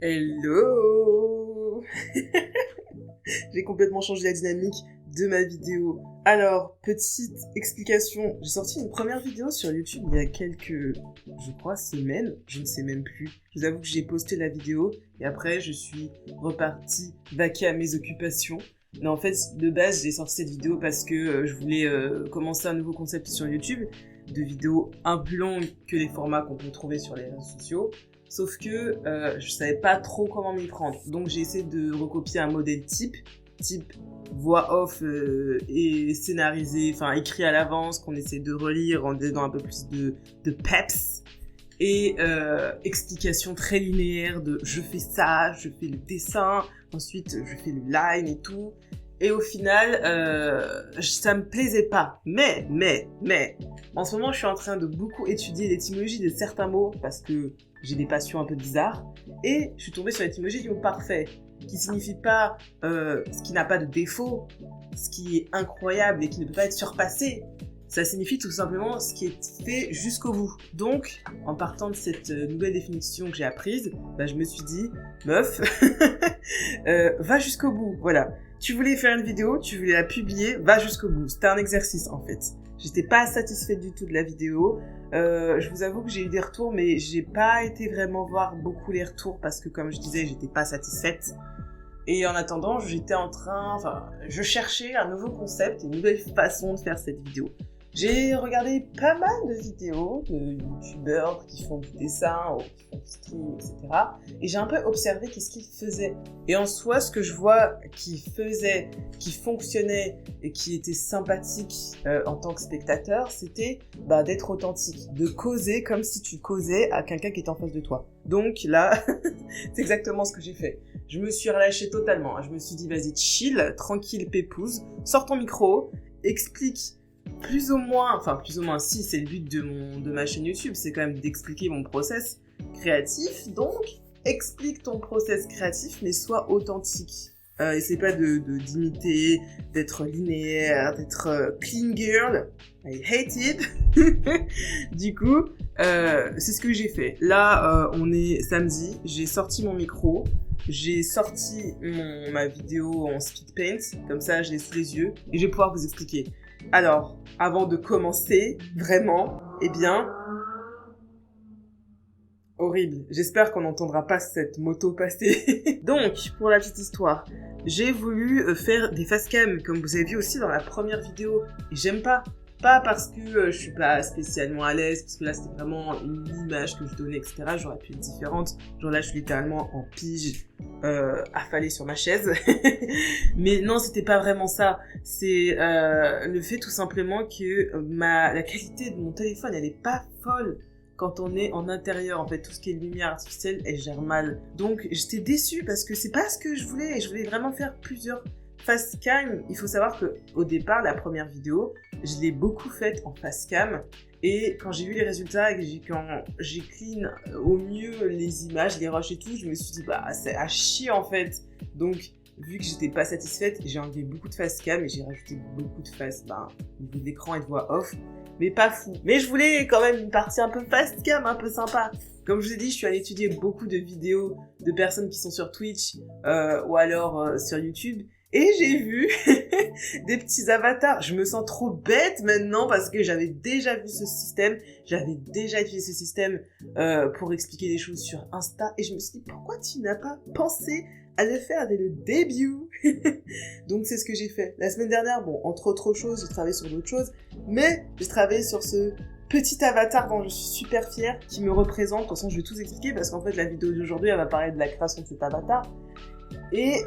Hello. J'ai complètement changé la dynamique de ma vidéo. Alors, petite explication, j'ai sorti une première vidéo sur YouTube il y a quelques, je crois, semaines, je ne sais même plus. Je vous avoue que j'ai posté la vidéo et après je suis repartie vaquer à mes occupations. Mais en fait, de base, j'ai sorti cette vidéo parce que je voulais commencer un nouveau concept sur YouTube, de vidéos un peu longues que les formats qu'on peut trouver sur les réseaux sociaux. Sauf que je savais pas trop comment m'y prendre. Donc j'ai essayé de recopier un modèle type voix off et scénarisé, enfin écrit à l'avance, qu'on essaie de relire en donnant un peu plus de peps. Et explication très linéaire de je fais ça, je fais le dessin, ensuite je fais le line et tout. Et au final, ça me plaisait pas. Mais, en ce moment, je suis en train de beaucoup étudier l'étymologie de certains mots parce que j'ai des passions un peu bizarres. Et je suis tombée sur l'étymologie du mot parfait, qui signifie pas ce qui n'a pas de défaut, ce qui est incroyable et qui ne peut pas être surpassé. Ça signifie tout simplement ce qui est fait jusqu'au bout. Donc, en partant de cette nouvelle définition que j'ai apprise, je me suis dit, meuf, va jusqu'au bout, voilà. Tu voulais faire une vidéo, tu voulais la publier, va jusqu'au bout. C'était un exercice, en fait. J'étais pas satisfaite du tout de la vidéo. Je vous avoue que j'ai eu des retours, mais j'ai pas été vraiment voir beaucoup les retours parce que, comme je disais, j'étais pas satisfaite. Et en attendant, je cherchais un nouveau concept, une nouvelle façon de faire cette vidéo. J'ai regardé pas mal de vidéos de youtubeurs qui font du dessin, ou qui font du stream, etc. Et j'ai un peu observé qu'est-ce qu'ils faisaient. Et en soi, ce que je vois qu'ils faisaient, qui fonctionnait et qui était sympathique en tant que spectateur, c'était d'être authentique, de causer comme si tu causais à quelqu'un qui est en face de toi. Donc là, c'est exactement ce que j'ai fait. Je me suis relâchée totalement. Je me suis dit, vas-y, chill, tranquille, pépouze, sors ton micro, explique plus ou moins, si, c'est le but de ma chaîne YouTube, c'est quand même d'expliquer mon process créatif, donc explique ton process créatif, mais sois authentique. Essaie pas d'imiter, d'être linéaire, d'être clean girl, I hate it. Du coup, c'est ce que j'ai fait. Là, on est samedi, j'ai sorti mon micro, j'ai sorti ma vidéo en speed paint, comme ça je l'ai sous les yeux, et je vais pouvoir vous expliquer. Alors, avant de commencer, vraiment, horrible. J'espère qu'on n'entendra pas cette moto passer. Donc, pour la petite histoire, j'ai voulu faire des facecam, comme vous avez vu aussi dans la première vidéo. Et j'aime pas. Pas parce que je suis pas spécialement à l'aise, parce que là c'était vraiment une image que je donnais, etc. J'aurais pu être différente. Genre là je suis littéralement en pige, affalée sur ma chaise. Mais non, c'était pas vraiment ça. C'est le fait tout simplement que la qualité de mon téléphone, elle est pas folle quand on est en intérieur. En fait, tout ce qui est lumière artificielle, elle gère mal. Donc j'étais déçue parce que c'est pas ce que je voulais. Et je voulais vraiment faire plusieurs facecam. Il faut savoir que au départ, la première vidéo, je l'ai beaucoup faite en facecam. Et quand j'ai vu les résultats et quand j'ai clean au mieux les images, les rushs et tout, je me suis dit, c'est à chier en fait. Donc, vu que j'étais pas satisfaite, j'ai enlevé beaucoup de facecam et j'ai rajouté beaucoup de face, au niveau de l'écran et de voix off. Mais pas fou. Mais je voulais quand même une partie un peu facecam, un peu sympa. Comme je vous ai dit, je suis allée étudier beaucoup de vidéos de personnes qui sont sur Twitch ou alors sur YouTube. Et j'ai vu des petits avatars. Je me sens trop bête maintenant parce que j'avais déjà vu ce système. J'avais déjà utilisé ce système pour expliquer des choses sur Insta. Et je me suis dit, pourquoi tu n'as pas pensé à le faire dès le début? Donc c'est ce que j'ai fait. La semaine dernière, entre autres choses, j'ai travaillé sur d'autres choses. Mais j'ai travaillé sur ce petit avatar dont je suis super fière, qui me représente. De toute façon, je vais tout expliquer parce qu'en fait, la vidéo d'aujourd'hui, elle va parler de la création de cet avatar. Et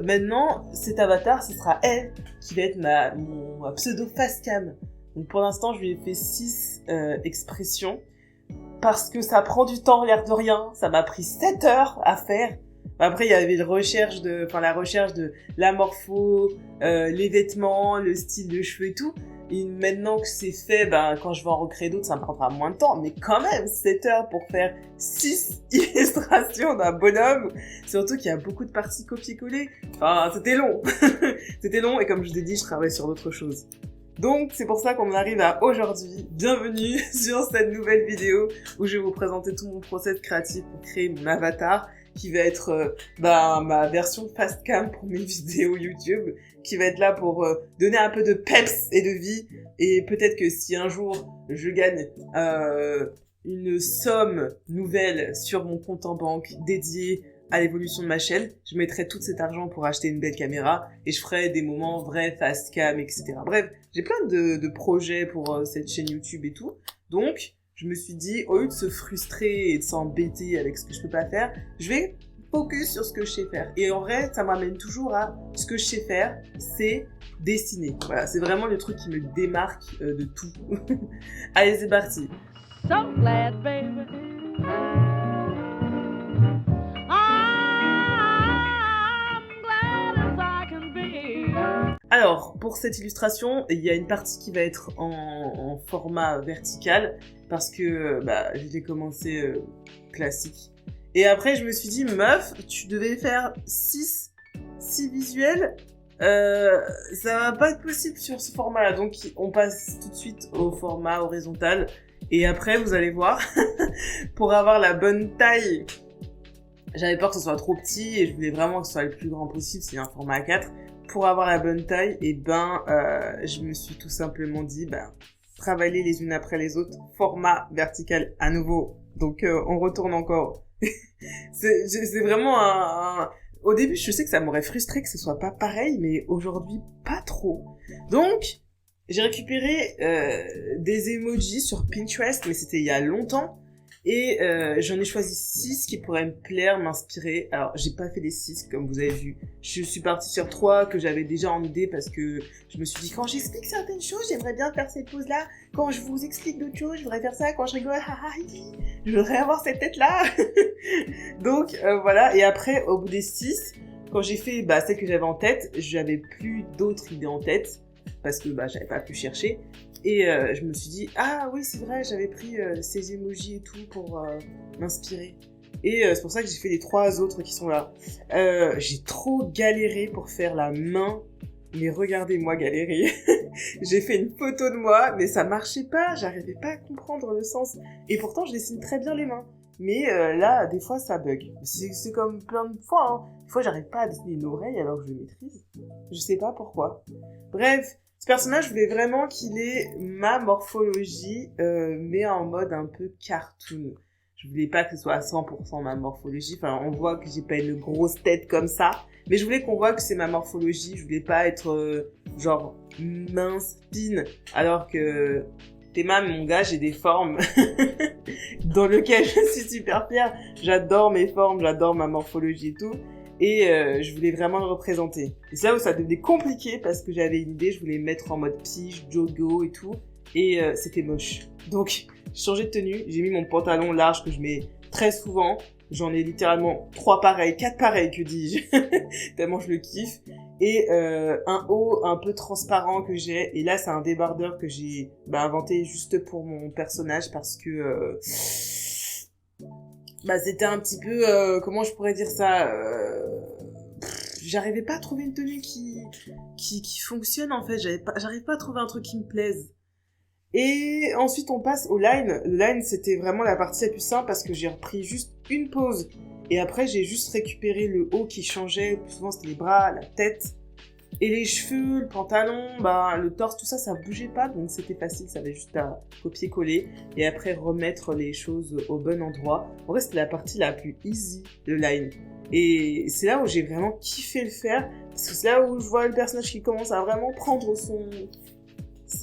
maintenant, cet avatar, ce sera elle qui va être mon pseudo facecam. Donc pour l'instant, je lui ai fait 6 expressions parce que ça prend du temps, l'air de rien. Ça m'a pris 7 heures à faire. Après, il y avait la recherche de la morpho, les vêtements, le style de cheveux et tout. Et maintenant que c'est fait, quand je vais en recréer d'autres, ça me prendra moins de temps. Mais quand même, 7 heures pour faire 6 illustrations d'un bonhomme. Surtout qu'il y a beaucoup de parties copier-coller. Enfin, c'était long. C'était long et comme je vous ai dit, je travaille sur d'autres choses. Donc, c'est pour ça qu'on en arrive à aujourd'hui. Bienvenue sur cette nouvelle vidéo où je vais vous présenter tout mon process créatif pour créer mon avatar. qui va être ma version fast cam pour mes vidéos YouTube, qui va être là pour donner un peu de peps et de vie. Et peut-être que si un jour je gagne une somme nouvelle sur mon compte en banque dédié à l'évolution de ma chaîne, je mettrai tout cet argent pour acheter une belle caméra et je ferai des moments vrais fast cam, etc. Bref, j'ai plein de projets pour cette chaîne YouTube et tout. Donc, je me suis dit, au lieu de se frustrer et de s'embêter avec ce que je peux pas faire, je vais focus sur ce que je sais faire. Et en vrai, ça m'amène toujours à ce que je sais faire, c'est dessiner. Voilà, c'est vraiment le truc qui me démarque de tout. Allez, c'est parti. So glad, baby. Alors, pour cette illustration, il y a une partie qui va être en format vertical parce que je l'ai commencé classique. Et après, je me suis dit, meuf, tu devais faire 6 visuels. Ça va pas être possible sur ce format-là. Donc, on passe tout de suite au format horizontal. Et après, vous allez voir, pour avoir la bonne taille, j'avais peur que ce soit trop petit et je voulais vraiment que ce soit le plus grand possible. C'est un format A4. Pour avoir la bonne taille, je me suis tout simplement dit, travailler les unes après les autres, format vertical à nouveau. Donc, on retourne encore. c'est vraiment Au début, je sais que ça m'aurait frustré que ce soit pas pareil, mais aujourd'hui, pas trop. Donc, j'ai récupéré des emojis sur Pinterest, mais c'était il y a longtemps. Et j'en ai choisi 6 qui pourraient me plaire, m'inspirer. Alors, j'ai pas fait les 6, comme vous avez vu. Je suis partie sur 3 que j'avais déjà en idée parce que je me suis dit, quand j'explique certaines choses, j'aimerais bien faire cette pose-là. Quand je vous explique d'autres choses, je voudrais faire ça. Quand je rigole, je voudrais avoir cette tête-là. Donc, voilà. Et après, au bout des 6, quand j'ai fait celle que j'avais en tête, j'avais plus d'autres idées en tête parce que j'avais pas pu chercher. Et je me suis dit, ah oui, c'est vrai, j'avais pris ces emojis et tout pour m'inspirer. Et c'est pour ça que j'ai fait les 3 autres qui sont là. J'ai trop galéré pour faire la main, mais regardez-moi galérer. J'ai fait une photo de moi, mais ça marchait pas, j'arrivais pas à comprendre le sens. Et pourtant, je dessine très bien les mains. Mais là, des fois, ça bug. C'est comme plein de fois, hein. Des fois, j'arrive pas à dessiner une oreille alors que je le maîtrise. Je sais pas pourquoi. Bref. Ce personnage, je voulais vraiment qu'il ait ma morphologie, mais en mode un peu cartoon. Je voulais pas que ce soit à 100% ma morphologie. Enfin, on voit que j'ai pas une grosse tête comme ça. Mais je voulais qu'on voit que c'est ma morphologie. Je voulais pas être genre mince, fine. Alors que Théma, mon gars, j'ai des formes dans lesquelles je suis super fière. J'adore mes formes, j'adore ma morphologie et tout. Et je voulais vraiment le représenter. Et c'est là où ça devenait compliqué parce que j'avais une idée, je voulais me mettre en mode pige, jogo et tout. Et c'était moche. Donc, j'ai changé de tenue, j'ai mis mon pantalon large que je mets très souvent. J'en ai littéralement 3 pareils, 4 pareils, que dis-je. Tellement je le kiffe. Et un haut un peu transparent que j'ai. Et là, c'est un débardeur que j'ai inventé juste pour mon personnage parce que... c'était un petit peu, comment je pourrais dire ça, j'arrivais pas à trouver une tenue qui fonctionne en fait, j'arrive pas à trouver un truc qui me plaise. Et ensuite on passe au line. Le line c'était vraiment la partie la plus simple parce que j'ai repris juste une pose. Et après j'ai juste récupéré le haut qui changeait, souvent c'était les bras, la tête. Et les cheveux, le pantalon, le torse, tout ça, ça bougeait pas, donc c'était facile, ça avait juste à copier-coller et après remettre les choses au bon endroit. En vrai, c'était la partie la plus easy, le line. Et c'est là où j'ai vraiment kiffé le faire, parce que c'est là où je vois le personnage qui commence à vraiment prendre son...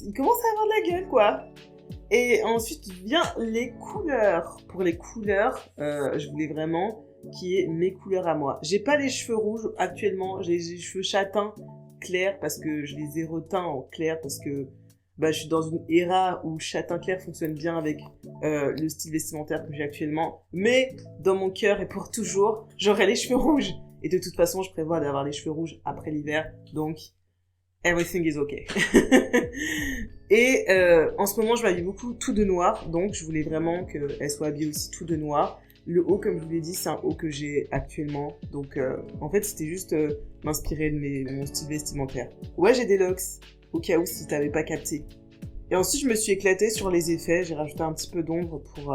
Il commence à avoir de la gueule, quoi. Et ensuite vient les couleurs. Pour les couleurs, je voulais vraiment qu'il y ait mes couleurs à moi. J'ai pas les cheveux rouges actuellement, j'ai les cheveux châtains clair parce que je les ai reteints en clair parce que je suis dans une era où châtain clair fonctionne bien avec le style vestimentaire que j'ai actuellement, mais dans mon cœur et pour toujours j'aurai les cheveux rouges et de toute façon je prévois d'avoir les cheveux rouges après l'hiver, donc everything is okay. Et en ce moment je m'habille beaucoup tout de noir, donc je voulais vraiment qu'elle soit habillée aussi tout de noir. Le haut, comme je vous l'ai dit, c'est un haut que j'ai actuellement. Donc, en fait, c'était juste m'inspirer de mon style vestimentaire. Ouais, j'ai des locks, au cas où si t'avais pas capté. Et ensuite, je me suis éclatée sur les effets. J'ai rajouté un petit peu d'ombre pour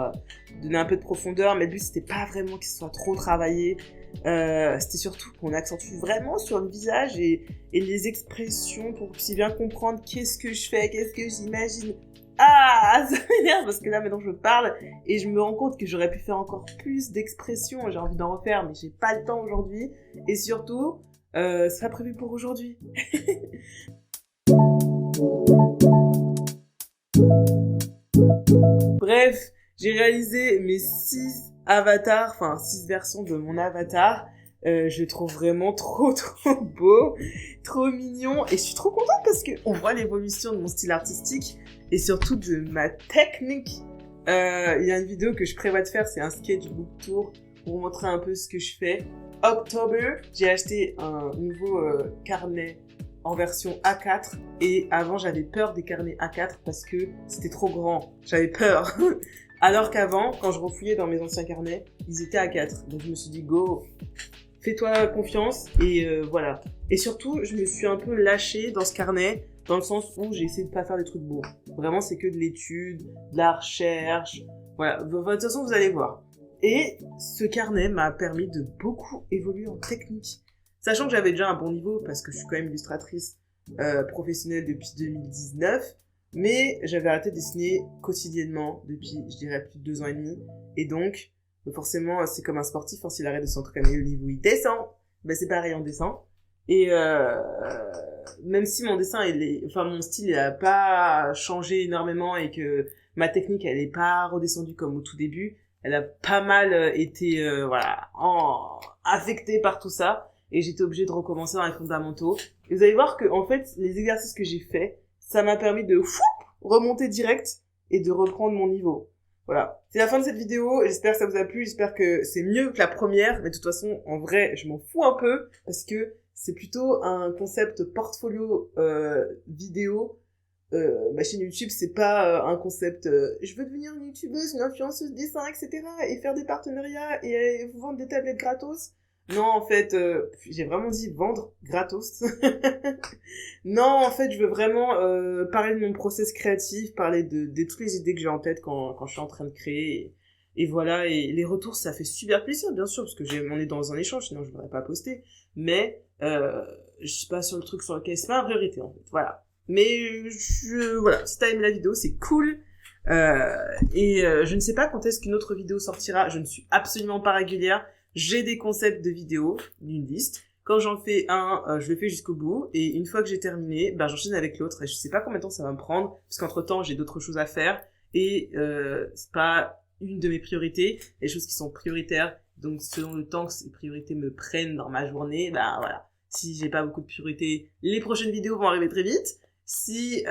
donner un peu de profondeur. Mais le but, c'était pas vraiment qu'il soit trop travaillé. C'était surtout qu'on accentue vraiment sur le visage et les expressions pour que vous puissiez bien comprendre qu'est-ce que je fais, qu'est-ce que j'imagine. Ah, ça m'énerve parce que là, maintenant, je parle et je me rends compte que j'aurais pu faire encore plus d'expressions. J'ai envie d'en refaire, mais j'ai pas le temps aujourd'hui. Et surtout, c'est pas prévu pour aujourd'hui. Bref, j'ai réalisé mes 6 avatars, enfin 6 versions de mon avatar. Je le trouve vraiment trop beau, trop mignon. Et je suis trop contente parce qu'on voit l'évolution de mon style artistique et surtout de ma technique. Il y a une vidéo que je prévois de faire, c'est un sketchbook tour pour vous montrer un peu ce que je fais. October, j'ai acheté un nouveau carnet en version A4 et avant j'avais peur des carnets A4 parce que c'était trop grand, j'avais peur. Alors qu'avant, quand je refouillais dans mes anciens carnets, ils étaient A4. Donc je me suis dit go, fais-toi confiance et voilà. Et surtout, je me suis un peu lâchée dans ce carnet dans le sens où j'ai essayé de pas faire des trucs beaux. Vraiment, c'est que de l'étude, de la recherche. Voilà, de toute façon, vous allez voir. Et ce carnet m'a permis de beaucoup évoluer en technique. Sachant que j'avais déjà un bon niveau parce que je suis quand même illustratrice professionnelle depuis 2019, mais j'avais arrêté de dessiner quotidiennement depuis, je dirais, plus de 2 ans et demi. Et donc, forcément, c'est comme un sportif, hein, s'il arrête de s'entraîner, le niveau il descend. Ben c'est pareil en dessin. Et même si mon dessin, mon style, il a pas changé énormément et que ma technique, elle est pas redescendue comme au tout début, elle a pas mal été, affectée par tout ça. Et j'étais obligée de recommencer dans les fondamentaux. Et vous allez voir que, en fait, les exercices que j'ai faits, ça m'a permis de remonter direct et de reprendre mon niveau. Voilà. C'est la fin de cette vidéo. J'espère que ça vous a plu. J'espère que c'est mieux que la première. Mais de toute façon, en vrai, je m'en fous un peu parce que c'est plutôt un concept portfolio vidéo. Ma chaîne YouTube, c'est pas un concept je veux devenir une youtubeuse, une influenceuse dessin, etc. et faire des partenariats et vous vendre des tablettes gratos. Non, en fait, j'ai vraiment dit vendre gratos. Non, en fait, je veux vraiment parler de mon process créatif, parler de toutes les idées que j'ai en tête quand je suis en train de créer. Et voilà, et les retours, ça fait super plaisir, bien sûr, parce que on est dans un échange, sinon je n'aurais pas posté. Mais je suis pas sur le truc sur lequel c'est pas ma priorité, en fait. Voilà. Mais voilà, si t'as aimé la vidéo, c'est cool. Je ne sais pas quand est-ce qu'une autre vidéo sortira. Je ne suis absolument pas régulière. J'ai des concepts de vidéos, d'une liste. Quand j'en fais un, je le fais jusqu'au bout. Et une fois que j'ai terminé, j'enchaîne avec l'autre. Et je sais pas combien de temps ça va me prendre. Parce qu'entre-temps, j'ai d'autres choses à faire. Et c'est pas une de mes priorités. Les choses qui sont prioritaires. Donc, selon le temps que ces priorités me prennent dans ma journée, voilà. Si j'ai pas beaucoup de priorités, les prochaines vidéos vont arriver très vite. Si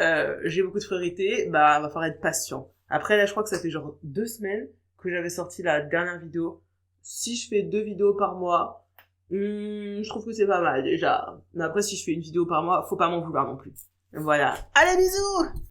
j'ai beaucoup de priorités, va falloir être patient. Après, là, je crois que ça fait genre 2 semaines que j'avais sorti la dernière vidéo. Si je fais 2 vidéos par mois, je trouve que c'est pas mal déjà. Mais après, si je fais une vidéo par mois, faut pas m'en vouloir non plus. Voilà. Allez, bisous!